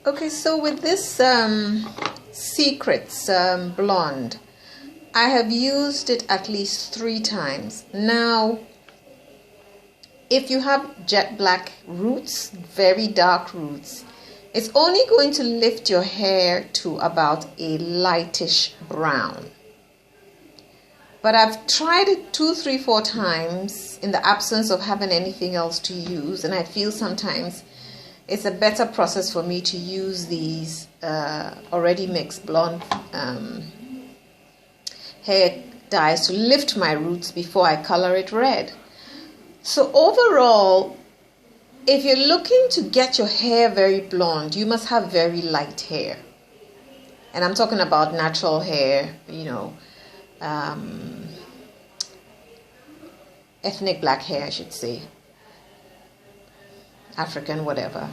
Okay, so with this Secrets blonde, I have used it at least 3 times. Now, if you have jet black roots, very dark roots, it's only going to lift your hair to about a lightish brown. But I've tried it 2, 3, 4 times in the absence of having anything else to use, and I feel sometimes it's a better process for me to use these already mixed blonde hair dyes to lift my roots before I color it red. So overall, if you're looking to get your hair very blonde, you must have very light hair. And I'm talking about natural hair, ethnic black hair, I should say. African, whatever.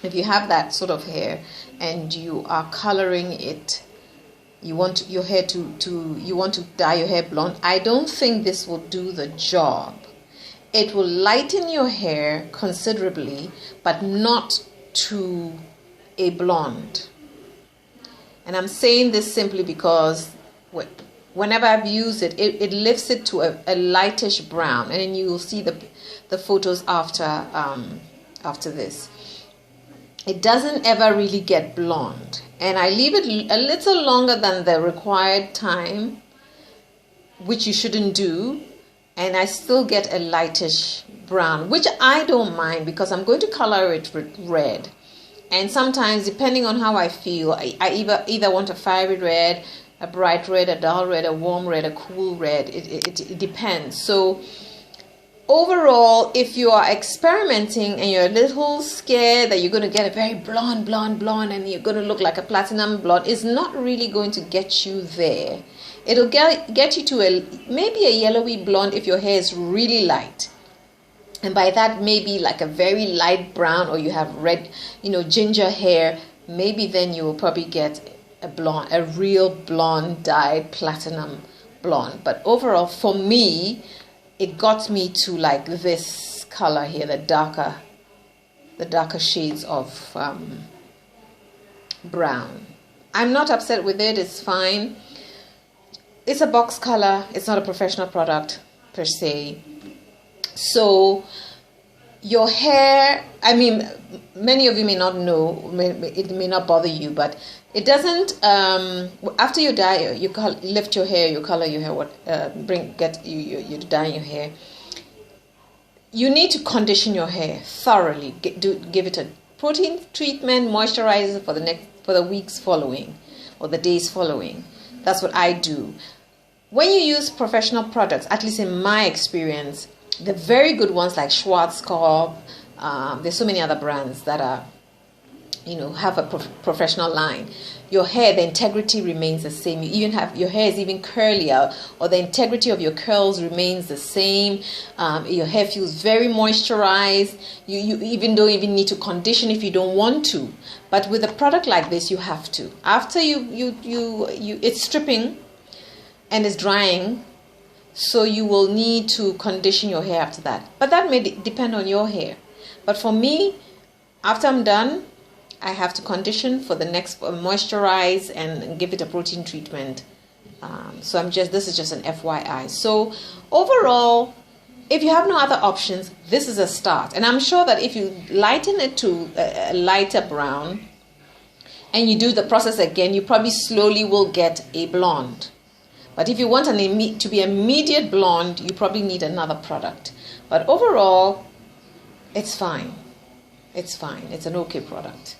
If you have that sort of hair and you are coloring it, you want your hair you want to dye your hair blonde, I don't think this will do the job. It will lighten your hair considerably, but not to a blonde. And I'm saying this simply because whenever I've used it, it lifts it to a lightish brown, and then you will see the photos after this. It doesn't ever really get blonde, and I leave it a little longer than the required time, which you shouldn't do, and I still get a lightish brown, which I don't mind because I'm going to color it with red. And sometimes, depending on how I feel, I either want a fiery red, a bright red, a dull red, a warm red, a cool red. It depends. So overall, if you are experimenting and you're a little scared that you're going to get a very blonde, and you're going to look like a platinum blonde, it's not really going to get you there. It'll get you to maybe a yellowy blonde if your hair is really light. And by that, maybe like a very light brown, or you have red, ginger hair, maybe then you will probably get a real blonde dyed platinum blonde. But overall, for me, it got me to like this color here, the darker shades of brown. I'm not upset with it. It's fine. It's a box color. It's not a professional product per se. So your hair, many of you may not know, it may not bother you, but it doesn't, after you dye, you lift your hair, you color your hair, you dye your hair, you need to condition your hair thoroughly. Give it a protein treatment, moisturizer for the weeks following, or the days following. That's what I do. When you use professional products, at least in my experience, the very good ones like Schwarzkopf, there's so many other brands that are, have a professional line. Your hair, the integrity remains the same. You even have your hair is even curlier, or the integrity of your curls remains the same. Your hair feels very moisturized. You even don't even need to condition if you don't want to. But with a product like this, you have to. After it's stripping and it's drying. So you will need to condition your hair after that. But that may depend on your hair. But for me, after I'm done, I have to condition for the next, moisturize and give it a protein treatment. This is just an FYI. So overall, if you have no other options, this is a start. And I'm sure that if you lighten it to a lighter brown and you do the process again, you probably slowly will get a blonde. But if you want to be immediate blonde, you probably need another product. But overall, it's fine. It's fine. It's an okay product.